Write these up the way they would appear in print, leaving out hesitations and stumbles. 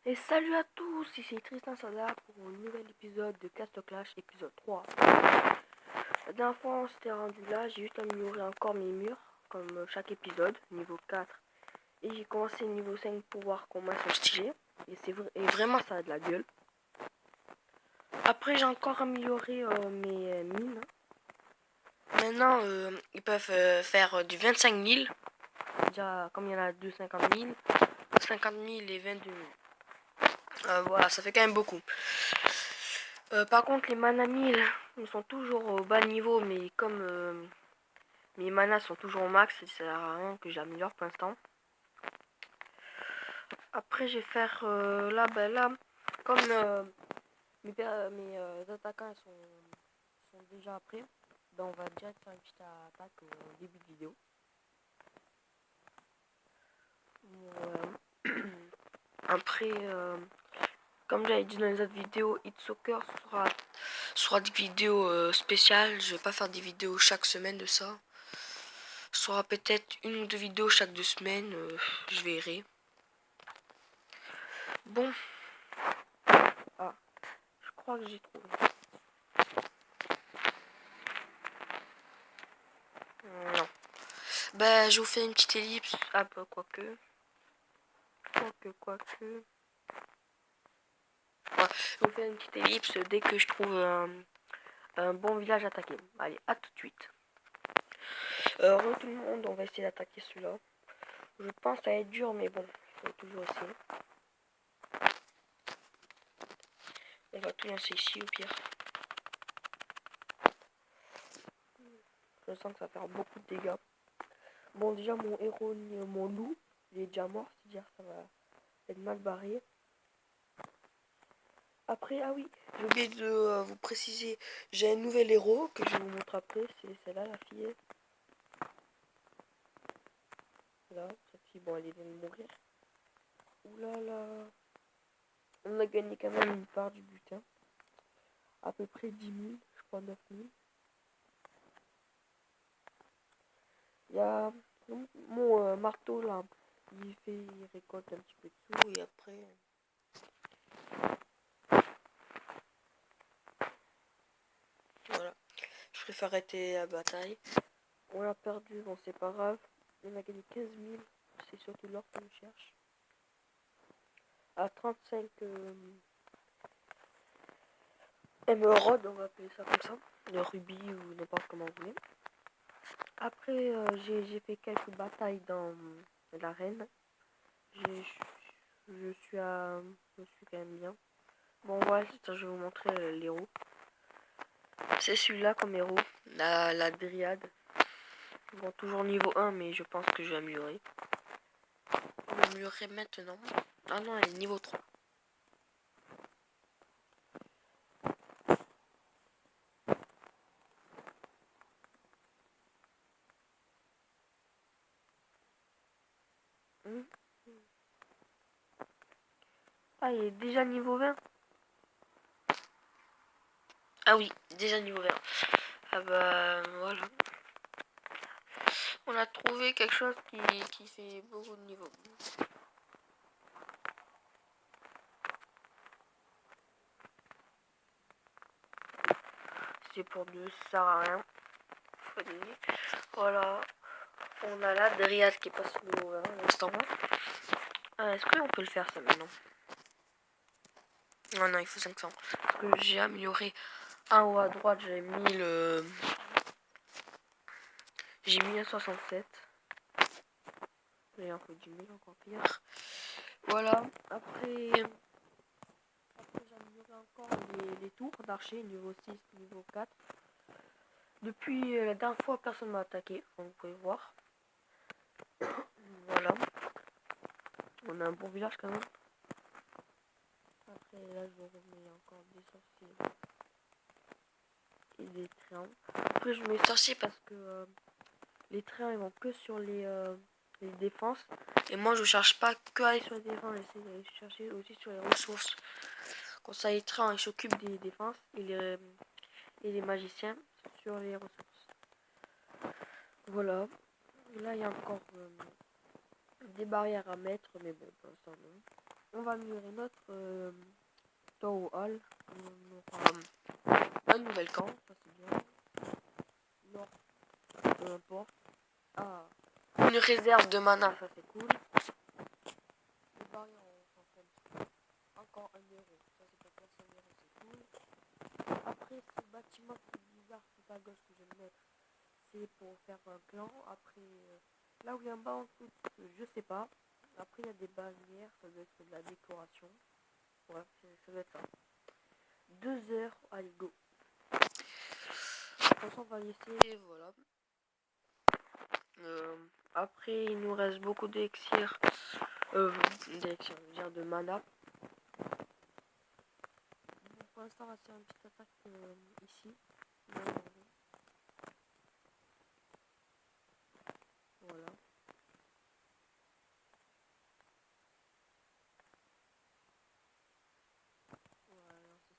Et salut à tous, ici Tristan Sada pour un nouvel épisode de Cast Clash, épisode 3. La dernière fois on s'était rendu là, j'ai juste amélioré encore mes murs, comme chaque épisode, niveau 4. Et j'ai commencé niveau 5 pour voir comment ils sont stylés. Et vraiment ça a de la gueule. Après j'ai encore amélioré mes mines. Maintenant ils peuvent faire du 25 000. Déjà comme il y en a 50 000, 50 000 et 22 000. Voilà, ça fait quand même beaucoup. Par contre, les mana 1000, ils sont toujours au bas niveau, mais comme mes manas sont toujours au max, ça sert à rien que j'améliore pour l'instant. Après, je vais faire là, comme mes attaquants sont déjà prêts, ben on va direct faire une petite attaque au début de vidéo. Après, comme j'avais dit dans les autres vidéos, Hit Soccer sera des vidéos spéciales. Je vais pas faire des vidéos chaque semaine de ça. Ce sera peut-être une ou deux vidéos chaque 2 semaines. Je verrai. Bon. Ah, je crois que j'ai trouvé. Non. Ben, je vous fais une petite ellipse. Ah, bah, quoique. Ouais, je vous fais une petite ellipse dès que je trouve un bon village attaqué. Allez, à tout de suite. Re tout le monde, on va essayer d'attaquer celui-là. Je pense que ça va être dur, mais bon, il faut toujours essayer. On va tout lancer ici au pire. Je sens que ça va faire beaucoup de dégâts. Bon, déjà, mon héros, mon loup, il est déjà mort, c'est-à-dire que ça va être mal barré. Après, ah oui, j'ai oublié de vous préciser, j'ai un nouvel héros que je vais vous montrer après, c'est celle-là, la fille. Là, cette fille, bon, elle vient de mourir. Oulala. On a gagné quand même une part du butin. À peu près 10 000, je crois 9 000. Il y a mon marteau là, il récolte un petit peu de sous et après... Voilà, je préfère arrêter la bataille. On a perdu, bon c'est pas grave. On a gagné 15 000, c'est surtout l'or qu'on cherche. À 35 émeraudes, on va appeler ça comme ça. Le rubis ou n'importe comment vous voulez. Après, j'ai fait quelques batailles dans l'arène. Je suis quand même bien. Bon, voilà, je vais vous montrer l'héros. C'est celui-là comme héros, la dryade. Bon, toujours niveau 1, mais je pense que je vais améliorer. On va améliorer maintenant. Ah non, elle est niveau 3. Ah, il est déjà niveau 20. Ah oui, déjà niveau 20. Ah bah, voilà. On a trouvé quelque chose qui fait beaucoup de niveaux. C'est pour 2, ça sert à rien. Voilà. On a la dryade qui passe niveau 20 à l'instant. Est-ce qu'on peut le faire ça maintenant? Non, non, il faut 500. Parce que j'ai amélioré en haut à droite, j'ai mis le... J'ai mis un 67. D'ailleurs, il faut 10 000 encore pire. Voilà, après j'ai amélioré encore les tours d'archer, niveau 6, niveau 4. Depuis la dernière fois, personne m'a attaqué, comme vous pouvez voir. Voilà. On a un bon village quand même. Après, là, je vous remets encore des sorciers et des trains. Après, je mets sorciers parce que les trains, ils vont que sur les défenses. Et moi, je cherche pas que à aller sur les défenses, j'essaie d'aller chercher aussi sur les ressources. Comme ça, les trains, ils s'occupent des défenses et les magiciens sur les ressources. Voilà. Là, il y a encore des barrières à mettre, mais bon, pour l'instant, non. on va améliorer notre Tower Hall. On aura un nouvel camp, ça c'est bien. Non, peu importe. Ah, une réserve de mana, ça c'est cool. Les barrières, on s'en fout un petit peu. Encore un héros, ça c'est pour placer un héros, c'est cool. Après, ce bâtiment bizarre tout à gauche que je vais mettre, c'est pour faire un clan. Après, là où il y a un bas en dessous, je sais pas. Après, il y a des bannières, ça doit être de la décoration. Ouais, ça doit être ça. 2 heures, allez go. De toute façon, on va laisser, voilà. Après, il nous reste beaucoup d'élixir, d'élixir, je veux dire de mana. Bon, pour l'instant, on va faire une petite attaque ici. Voilà. Voilà, c'est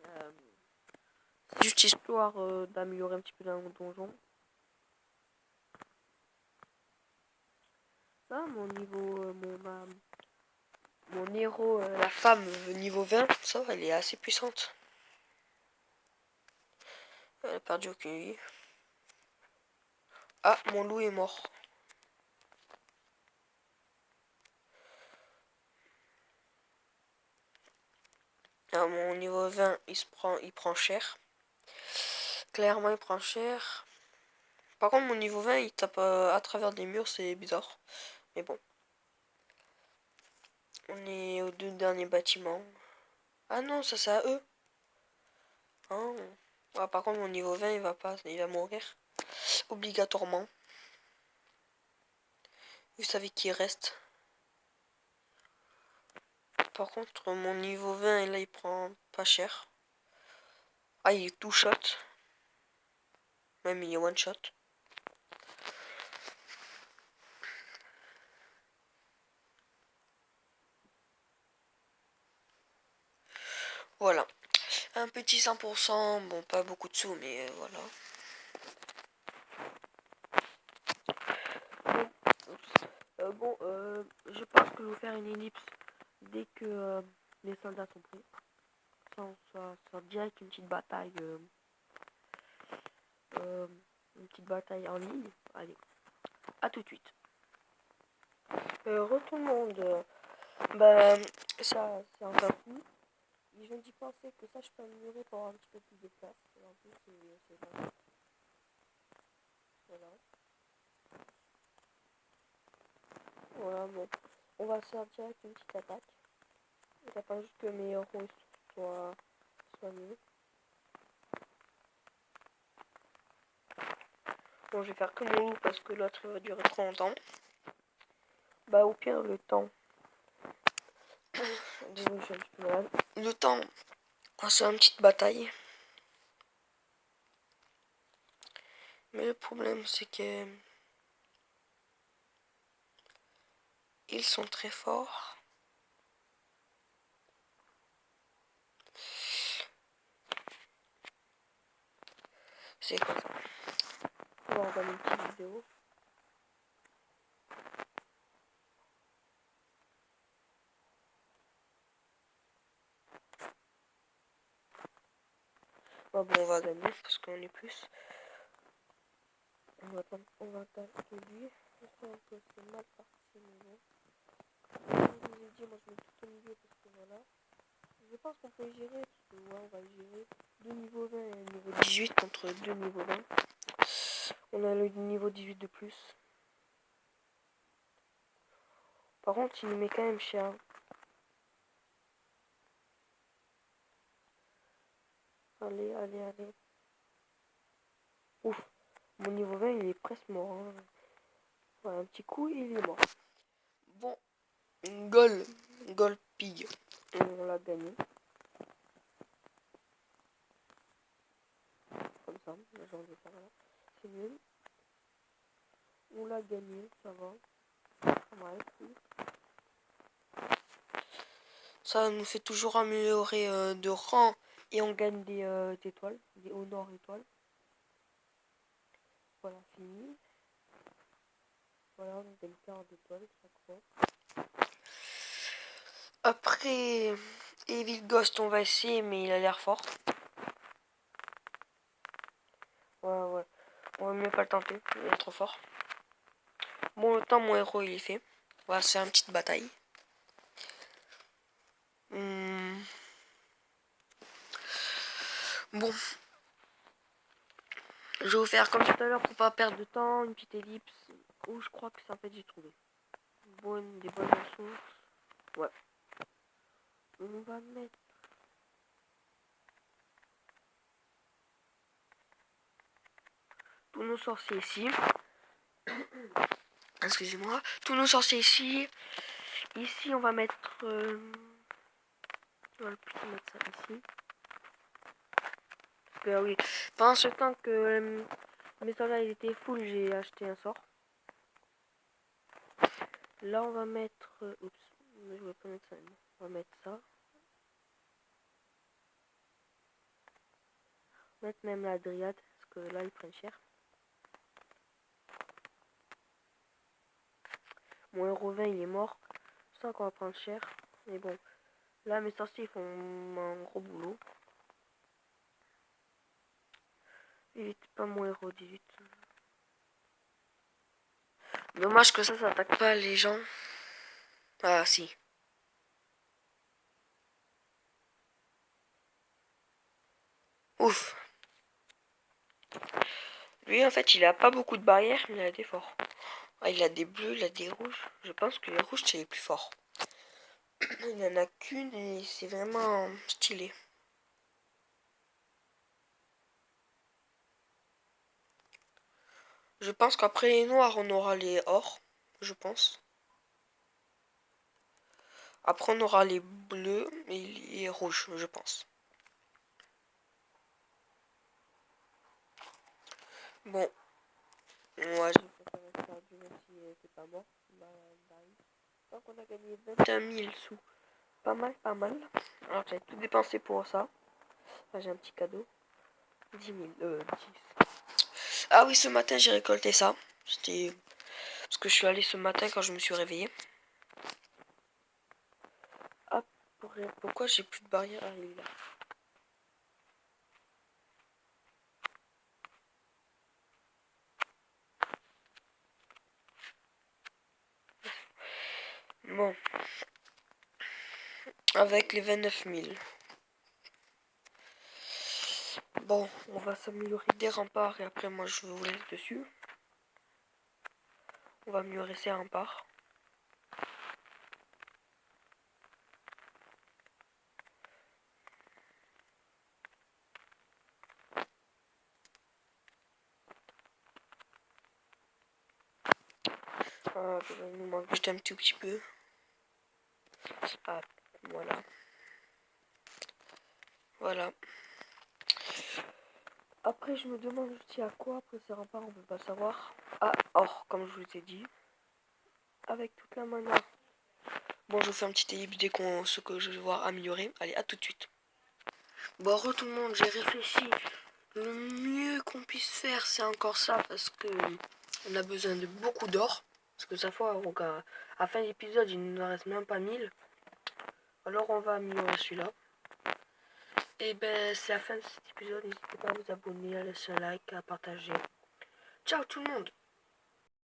ça. C'est juste histoire d'améliorer un petit peu dans mon donjon. Ça, mon niveau, mon héros, la femme niveau 20, ça va, elle est assez puissante. Elle a perdu aucune vie. Ah, mon loup est mort. Alors, mon niveau 20, il prend cher. Clairement, il prend cher. Par contre, mon niveau 20, il tape à travers des murs, c'est bizarre. Mais bon. On est aux 2 derniers bâtiments. Ah non, ça c'est à eux. Hein. Ouais, par contre, mon niveau 20, il va mourir. Obligatoirement. Vous savez qui reste. Par contre, mon niveau 20, là, il prend pas cher. Ah, il est tout shot. Même il est one shot. Voilà. Un petit 100%. Bon, pas beaucoup de sous, mais voilà. Bon, je pense que je vais faire une ellipse dès que les soldats sont prêts. Ça direct une petite bataille en ligne. Allez, à tout de suite. Retournons de... Bah, ça, c'est encore fou. Je viens d'y penser que ça, je peux améliorer pour avoir un petit peu plus de place. Et en plus, c'est là. Voilà. Voilà, bon. On va se faire direct une petite attaque. Il n'y a pas juste que mes héros soient soignés. Bon, je vais faire que mon loup parce que l'autre va durer trop longtemps. Bah, au pire, le temps. Désolé, je suis un petit peu malade. Le temps, c'est une petite bataille. Mais le problème, c'est que ils sont très forts. C'est quoi ça? On va regarder une petite vidéo. Bon, on va gagner parce qu'on est plus. On va attaquer lui. Je sens que c'est mal parti, mais bon. Comme je vous ai dit, moi je mets tout au milieu parce que voilà. Je pense qu'on peut gérer, parce que ouais, on va gérer 2 niveaux 20 et un niveau 18 contre 2 niveaux 20. On a le niveau 18 de plus. Par contre, il nous met quand même cher. Allez, allez, allez. Ouf, mon niveau 20 il est presque mort. Hein. Voilà, un petit coup et il est mort. Bon, une goal pig. On l'a gagné. Comme ça, j'en ai pas là. C'est nul. On l'a gagné, ça va. Ouais, cool. Ça nous fait toujours améliorer de rang et on gagne des étoiles, des honneurs étoiles. Voilà, fini. Voilà, on gagne 40 étoiles chaque fois. Après, Evil Ghost, on va essayer, mais il a l'air fort. Ouais. On va mieux pas le tenter, il est trop fort. Bon, le temps, mon héros, il est fait. On va se faire une petite bataille. Bon. Je vais vous faire comme tout à l'heure pour pas perdre de temps, une petite ellipse. Oh, je crois que ça en fait j'ai trouvé. Des bonnes ressources. Ouais. On va mettre tous nos sorciers ici. Excusez-moi. Tous nos sorciers ici. Ici, on va mettre... on va plutôt mettre ça ici. Parce que oui, pendant ce temps que mes soldats étaient full, j'ai acheté un sort. Là, on va mettre... oups, je vais pas mettre ça. On va mettre ça. On va mettre même la dryade, parce que là, ils prennent cher. Mon héros 20, il est mort. Je sens qu'on va prendre cher. Mais bon, là, mes sorciers font un gros boulot. Il était pas mon héros 18. Dommage que ça attaque pas les gens. Ah, si. Ouf. Lui, en fait, il a pas beaucoup de barrières, mais il a des forts. Ah, il a des bleus, il a des rouges. Je pense que les rouges, c'est les plus forts. Il n'y en a qu'une et c'est vraiment stylé. Je pense qu'après les noirs, on aura les or. Je pense. Après, on aura les bleus et les rouges, je pense. Bon. Moi, j'ai préféré faire du même si c'est pas mort. Donc, on a gagné 21 000 sous. Pas mal, pas mal. Alors, j'avais tout dépensé pour ça. Là, j'ai un petit cadeau. 10 000, 10. Ah oui, ce matin, j'ai récolté ça. C'était parce que je suis allé ce matin quand je me suis réveillé. Ah, pourquoi j'ai plus de barrière? Ah, il est là. Bon. Avec les 29 000. Bon, on va s'améliorer des remparts et après, moi, je vous laisse dessus. On va améliorer ces remparts. Ah, il nous manque juste un tout petit peu. Ah, voilà. Voilà. Après, je me demande aussi à quoi après ces remparts, on peut pas savoir. Ah, or, comme je vous ai dit. Avec toute la mana. Bon, je vous fais un petit ellipse dès qu'on ce que je vais voir améliorer. Allez, à tout de suite. Bon, tout le monde, j'ai réfléchi. Le mieux qu'on puisse faire, c'est encore ça parce que on a besoin de beaucoup d'or. Parce que ça fois, à la fin de l'épisode, il ne nous reste même pas 1000. Alors, on va améliorer celui-là. Et ben, c'est la fin de cet épisode. N'hésitez pas à vous abonner, à laisser un like, à partager. Ciao tout le monde!